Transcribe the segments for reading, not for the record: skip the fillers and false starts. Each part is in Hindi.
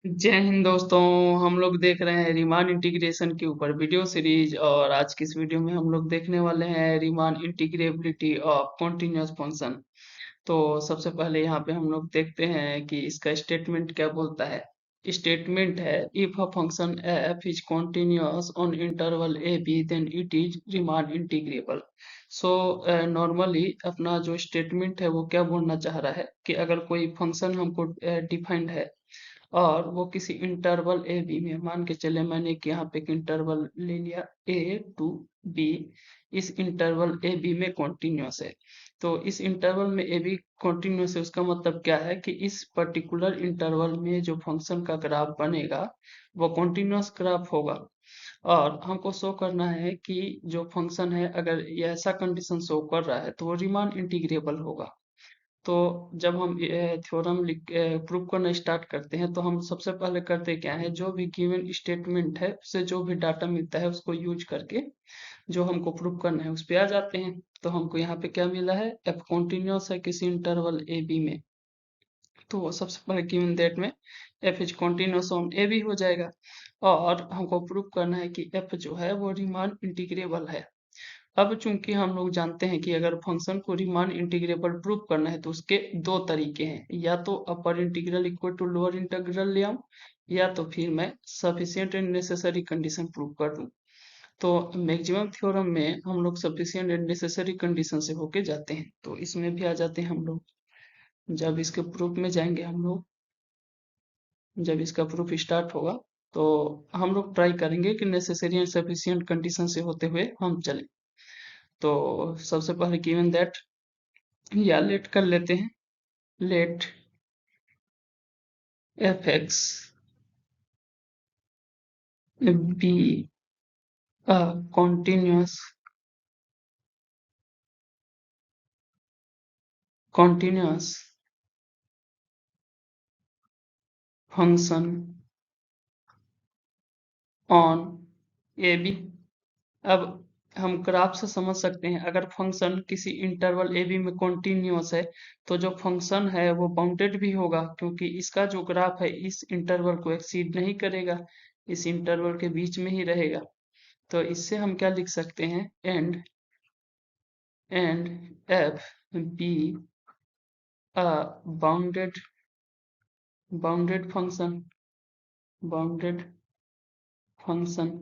जय हिंद दोस्तों। हम लोग देख रहे हैं रीमान इंटीग्रेशन के ऊपर वीडियो सीरीज, और आज की इस वीडियो में हम लोग देखने वाले हैं Riemann integrability of continuous function. तो सबसे पहले यहाँ पे हम लोग देखते हैं कि इसका स्टेटमेंट क्या बोलता है। स्टेटमेंट है, if a function f is continuous on interval A b then it is Riemann integrable. So normally अपना जो स्टेटमेंट है वो क्या बोलना चाह रहा है कि अगर कोई फंक्शन हमको डिफाइंड है और वो किसी इंटरवल ए बी में, मान के चले मैंने कि यहाँ पे एक इंटरवल ले लिया ए टू बी, इस इंटरवल ए बी में कॉन्टिन्यूअस है। तो इस इंटरवल में ए बी कॉन्टिन्यूअस है, उसका मतलब क्या है कि इस पर्टिकुलर इंटरवल में जो फंक्शन का ग्राफ बनेगा वो कॉन्टिन्यूअस ग्राफ होगा। और हमको शो करना है कि जो फंक्शन है अगर ये ऐसा कंडीशन शो कर रहा है तो वो रीमान इंटीग्रेबल होगा। तो जब हम थ्योरम लिख प्रूव करना स्टार्ट करते हैं तो हम सबसे पहले करते क्या है, जो भी गिवन स्टेटमेंट है उससे जो भी डाटा मिलता है उसको यूज करके जो हमको प्रूव करना है उस पे आ जाते हैं। तो हमको यहाँ पे क्या मिला है, एफ कॉन्टिन्यूअस है किसी इंटरवल ए बी में। तो सबसे पहले गिवन दैट में f is continuous on A b हो जाएगा। और हमको प्रूव करना है कि एफ जो है वो रीमान इंटीग्रेबल है। अब चूंकि हम लोग जानते हैं कि अगर फंक्शन को रीमान इंटीग्रेबल प्रूव करना है तो उसके दो तरीके हैं, या तो upper integral equal to lower integral ले आऊं, या तो फिर मैं sufficient and necessary condition prove कर दूं। तो मैक्सिमम थ्योरम में हम लोग सफिशिएंट एंड नेसेसरी कंडीशन से होके जाते हैं, तो इसमें भी आ जाते हैं हम लोग। जब इसके प्रूफ में जाएंगे हम लोग, जब इसका प्रूफ स्टार्ट होगा तो हम लोग ट्राई करेंगे कि नेसेसरी एंड सफिशिएंट कंडीशन से होते हुए हम चलें। तो सबसे पहले गिवन दैट, या लेट कर लेते हैं, let f x be a continuous function on A b. अब हम ग्राफ से समझ सकते हैं, अगर फंक्शन किसी इंटरवल ए बी में कॉन्टिन्यूअस है तो जो फंक्शन है वो बाउंडेड भी होगा, क्योंकि इसका जो ग्राफ है इस इंटरवल को एक्सीड नहीं करेगा, इस इंटरवल के बीच में ही रहेगा। तो इससे हम क्या लिख सकते हैं, and F be a bounded bounded function, bounded function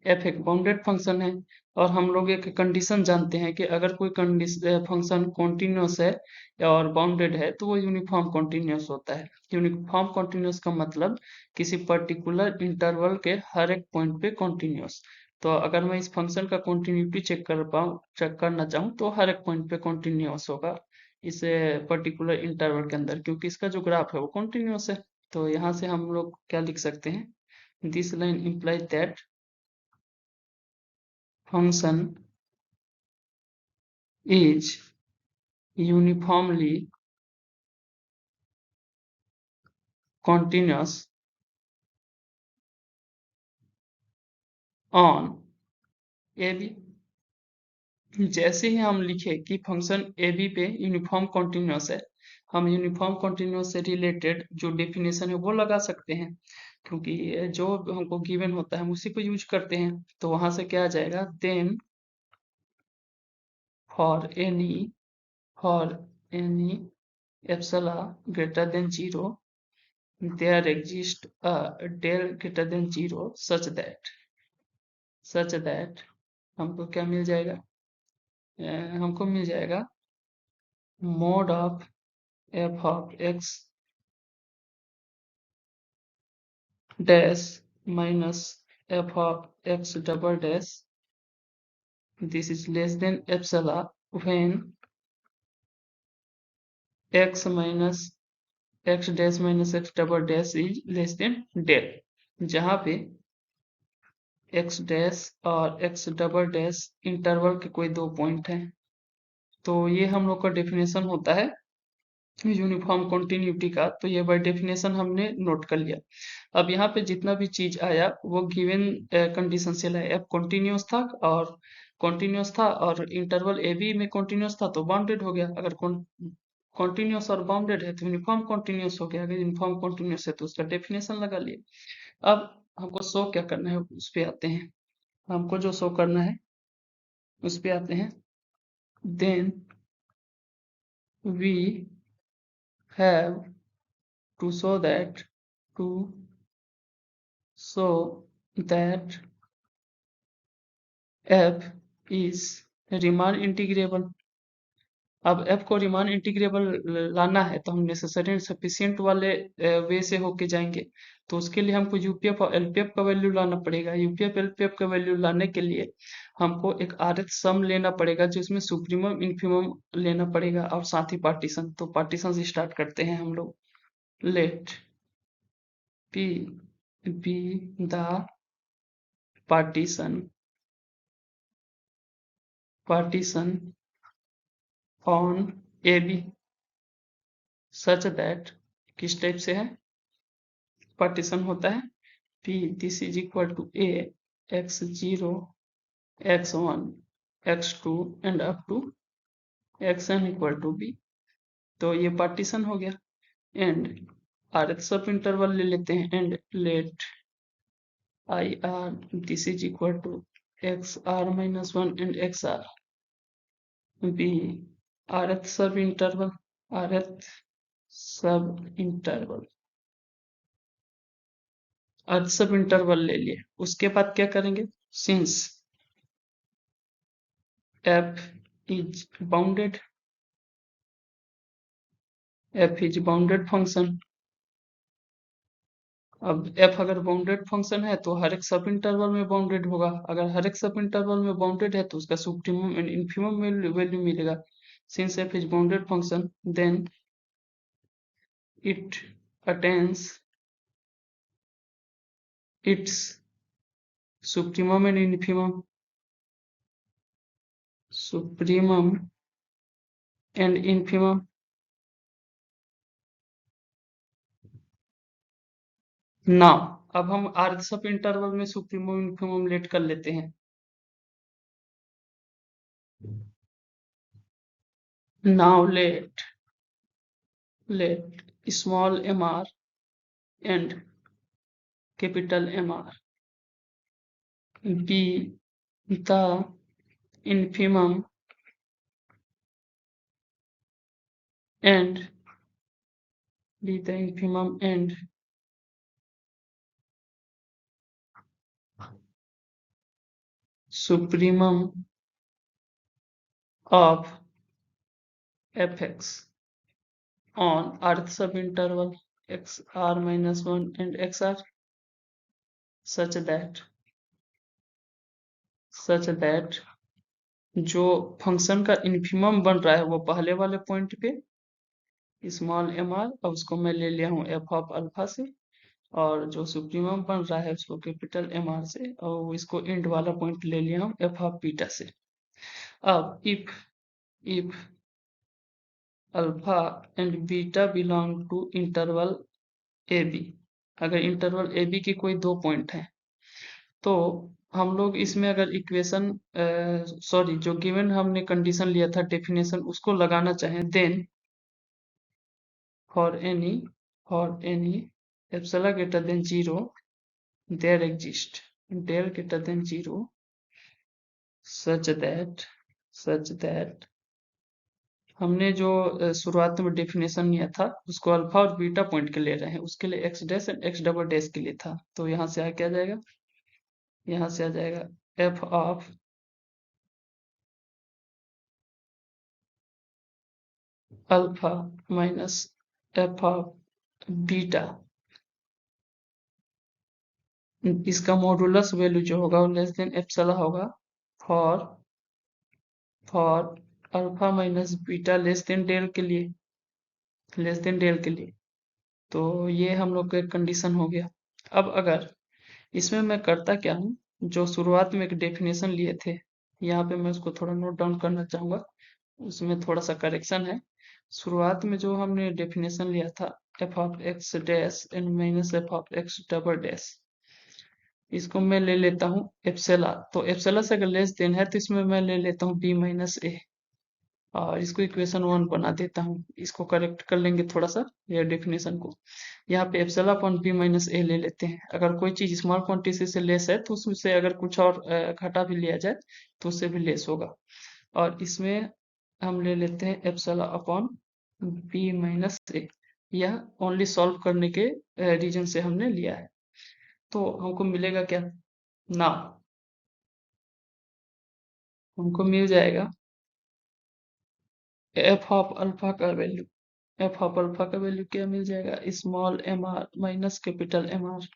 F एक बाउंडेड फंक्शन है। और हम लोग एक कंडीशन जानते हैं कि अगर कोई फंक्शन कॉन्टिन्यूअस है और बाउंडेड है तो वो यूनिफॉर्म कॉन्टिन्यूअस होता है। यूनिफॉर्म कॉन्टिन्यूअस का मतलब किसी पर्टिकुलर इंटरवल के हर एक पॉइंट पे कॉन्टिन्यूअस। तो अगर मैं इस फंक्शन का कॉन्टिन्यूटी चेक करना चाहूँ तो हर एक पॉइंट पे कॉन्टिन्यूअस होगा इस पर्टिकुलर इंटरवल के अंदर, क्योंकि इसका जो ग्राफ है वो कॉन्टिन्यूअस है। तो यहाँ से हम लोग क्या लिख सकते हैं, this line implies that function is uniformly continuous on AB। जैसे ही हम लिखे कि फंक्शन AB पे यूनिफॉर्म कॉन्टिन्यूअस है, हम यूनिफॉर्म कॉन्टिन्यूअस से रिलेटेड जो डेफिनेशन है वो लगा सकते हैं, क्योंकि जो हमको गिवन होता है हम उसी को यूज करते हैं। तो वहां से क्या आ जाएगा, then for any for any epsilon greater than 0 there exists a del greater than 0 such that हमको क्या मिल जाएगा, हमको मिल जाएगा mod of f of x dash minus F of x double dash, this is less than epsilon when x minus x dash minus x double dash is less than delta, जहाँ पे एक्स डैश और एक्स डबल डैश इंटरवल के कोई दो पॉइंट हैं। तो ये हम लोग का डेफिनेशन होता है यूनिफॉर्म कॉन्टिन्यूटी का। तो ये बाय डेफिनेशन हमने नोट कर लिया। अब यहाँ पे जितना भी चीज आया वो गिवन कंडीशन से लाया। अब कॉन्टिन्यूअस था और इंटरवल ए बी में कॉन्टिन्यूअस था तो बाउंडेड हो गया। अगर कॉन्टिन्यूस और बाउंडेड है तो यूनिफॉर्म कॉन्टिन्यूस हो गया। अगर यूनिफॉर्म कॉन्टिन्यूस है तो उसका डेफिनेशन लगा लिए। अब हमको शो क्या करना है उस पे आते हैं। हमको जो शो करना है उस पे आते हैं। Then we have to show that to show that f is Riemann integrable. अब f को रीमान इंटीग्रेबल लाना है तो हम नेसेसरी एंड सफिशिएंट वाले वे से होके जाएंगे। तो उसके लिए हमको यूपीएफ और एलपीएफ का वैल्यू लाना पड़ेगा। यूपीएफ एलपीएफ का वैल्यू लाने के लिए हमको एक आरएच सम लेना पड़ेगा जिसमें सुप्रीमम इन्फीमम लेना पड़ेगा और साथ ही पार्टीशन। तो पार्टीशन से स्टार्ट करते हैं हम लोग। Let P be the partition partition on A b such that किस टाइप से है पार्टीशन होता है P this is equal to A x0 x1 x2 and up to xn equal to B। तो ये पार्टीशन हो गया। एंड आर सब इंटरवल ले लेते हैं and let IR this is equal to XR-1 and XR B rth sub interval rth sub interval rth sub interval ले लिए। उसके बाद क्या करेंगे since f is bounded function. अब f अगर बाउंडेड फंक्शन है तो हर एक सब इंटरवल में बाउंडेड होगा। अगर हर एक सब इंटरवल में बाउंडेड है तो उसका सुप्रीमम एंड इन्फीमम वैल्यू मिलेगा। Since f is bounded function then it attains its supremum and infimum now अब हम आर सब इंटरवल में सुप्रीमम इन्फीमम लेट कर लेते हैं। Now let small mr and capital MR be the infimum and supremum of fx on earth subinterval xr-1 and xr such that जो फंक्शन का इन्फिमम बन रहा है वो पहले वाले पॉइंट पे स्मॉल एम आर और उसको मैं ले लिया हूँ एफ ऑफ अल्फा से, और जो सुप्रीमम बन रहा है उसको कैपिटल एम आर से, और इसको एंड वाला पॉइंट ले लिया हूँ एफ ऑफ बीटा से। अब if alpha and beta belong to interval A B, अगर इंटरवल ए बी की कोई दो पॉइंट है तो हम लोग इसमें अगर इक्वेशन सॉरी जो गिवन हमने कंडीशन लिया था डेफिनेशन उसको लगाना चाहें then for any epsilon greater than 0 there exist del greater than 0 such that हमने जो शुरुआत में डेफिनेशन लिया था उसको अल्फा और बीटा पॉइंट के ले रहे हैं, उसके लिए x dash and x double dash के लिए था। तो यहाँ से क्या आ जाएगा, यहाँ से आ जाएगा F of alpha minus F of beta, इसका मॉडुलस वैल्यू जो होगा वो लेस देन एप्सिलॉन होगा for alpha minus beta less than del के लिए। तो ये हम लोग का एक कंडीशन हो गया। अब अगर इसमें मैं करता क्या हूँ, जो शुरुआत में एक डेफिनेशन लिए थे यहाँ पे मैं उसको थोड़ा नोट डाउन करना चाहूंगा, उसमें थोड़ा सा करेक्शन है। शुरुआत में जो हमने डेफिनेशन लिया था F of x dash and minus F of x double dash, इसको मैं ले लेता हूँ एप्सिलॉन। तो एप्सिलॉन से अगर लेस देन है तो इसमें मैं ले लेता हूँ बी माइनस ए। और इसको इक्वेशन 1 बना देता हूँ। इसको करेक्ट कर लेंगे थोड़ा सा ये डेफिनेशन को। यहाँ पे एप्सिलॉन अपॉन बी माइनस ए ले लेते हैं। अगर कोई चीज स्मॉल क्वांटिटी से लेस है तो उसमें से अगर कुछ और घटा भी लिया जाए तो उससे भी लेस होगा। और इसमें हम ले लेते हैं एप्सिलॉन अपॉन बी माइनस ए। यह ओनली सॉल्व करने के रीजन से हमने लिया है। तो हमको मिलेगा क्या ना, हमको मिल जाएगा एफ ऑफ अल्फा का वैल्यू। एफ ऑफ अल्फा का वैल्यू क्या मिल जाएगा, small M R minus capital M R.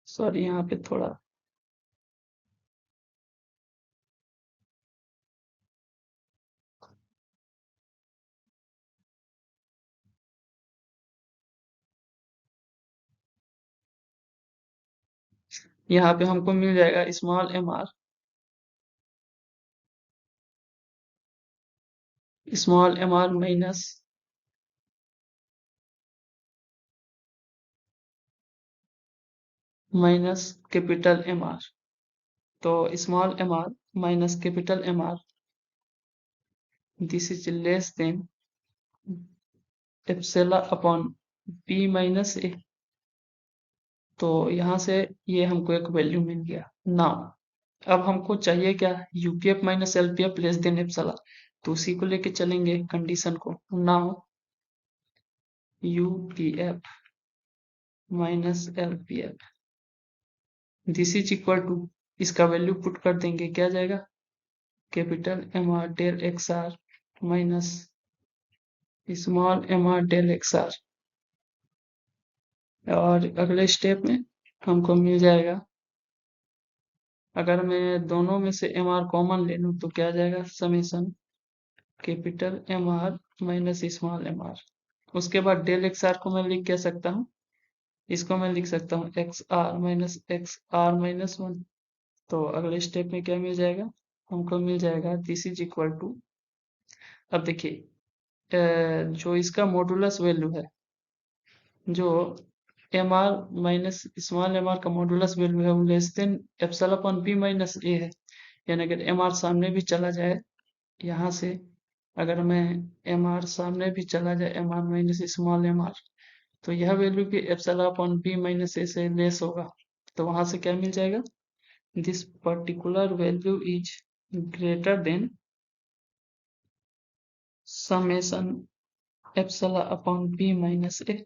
Sorry यहाँ पे थोड़ा यहाँ पे हमको मिल जाएगा small M R minus capital M R. तो small M R minus capital M R, this is less than epsilon upon B minus A. तो यहाँ से ये हमको एक वैल्यू मिल गया ना। अब हमको चाहिए क्या, UPF minus LPF less than epsilon. तो उसी को लेके चलेंगे कंडीशन को। Now UPF minus LPF this is equal to, इसका वैल्यू पुट कर देंगे, क्या जाएगा capital M R del X R minus small M R del X R. और अगले स्टेप में हमको मिल जाएगा, अगर मैं दोनों में से एम आर कॉमन ले लूँ तो क्या आ जाएगा summation capital M R minus small M R. उसके बाद डेल एक्स आर को मैं लिख क्या सकता हूँ, इसको मैं लिख सकता हूँ एक्स आर माइनस 1। तो अगले स्टेप में क्या मिल जाएगा, हमको मिल जाएगा दिस इज इक्वल टू, अब देखिए जो इसका मॉडुलस वैल्यू है, जो M R minus small M R का मॉडुलस वैल्यू है वो less than epsilon upon B minus A है। यानी अगर एम आर सामने भी चला जाए यहाँ से, अगर मैं एम आर सामने भी चला जाए M R minus small M R, तो यह वैल्यू भी epsilon upon B minus A से लेस होगा। तो वहां से क्या मिल जाएगा, this particular value is greater than summation epsilon upon B minus A.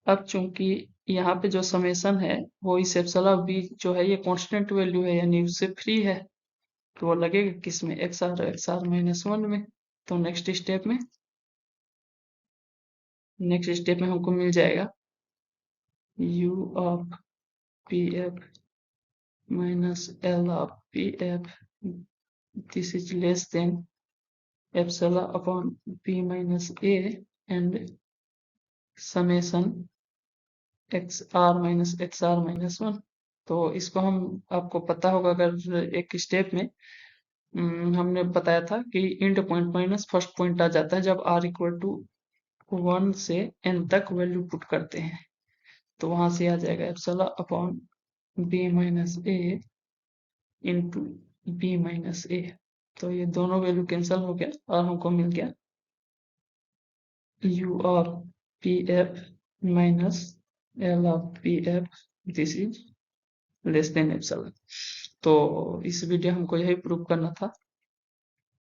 अब चूंकि यहाँ पे जो समेशन है वो इस एप्सिलॉन बी जो है ये कांस्टेंट वैल्यू है यानी उससे फ्री है, तो वो लगेगा किसमें, एक्स आर माइनस 1 में। तो नेक्स्ट स्टेप में हमको मिल जाएगा u of P F minus L of P F, this is less than epsilon upon B minus A and summation X R minus 1। तो इसको हम, आपको पता होगा अगर एक स्टेप में हमने बताया था कि end point minus first point आ जाता है जब r इक्वल टू 1 से n तक वैल्यू पुट करते हैं। तो वहां से आ जाएगा epsilon upon B minus A into B minus A. तो ये दोनों वैल्यू कैंसिल हो गया और हमको मिल गया u of P F minus L of P F, this is less than epsilon. तो इस वीडियो हमको यही प्रूव करना था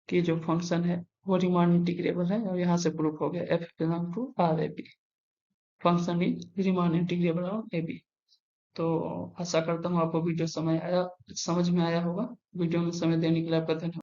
कि जो फंक्शन है वो रीमान इंटीग्रेबल है, और यहाँ से प्रूव हो गया F belong to R A B, function is Riemann integrable on A B. तो आशा करता हूँ आपको वीडियो समझ में आया होगा। वीडियो में समय देने के लिए आपका धन्यवाद।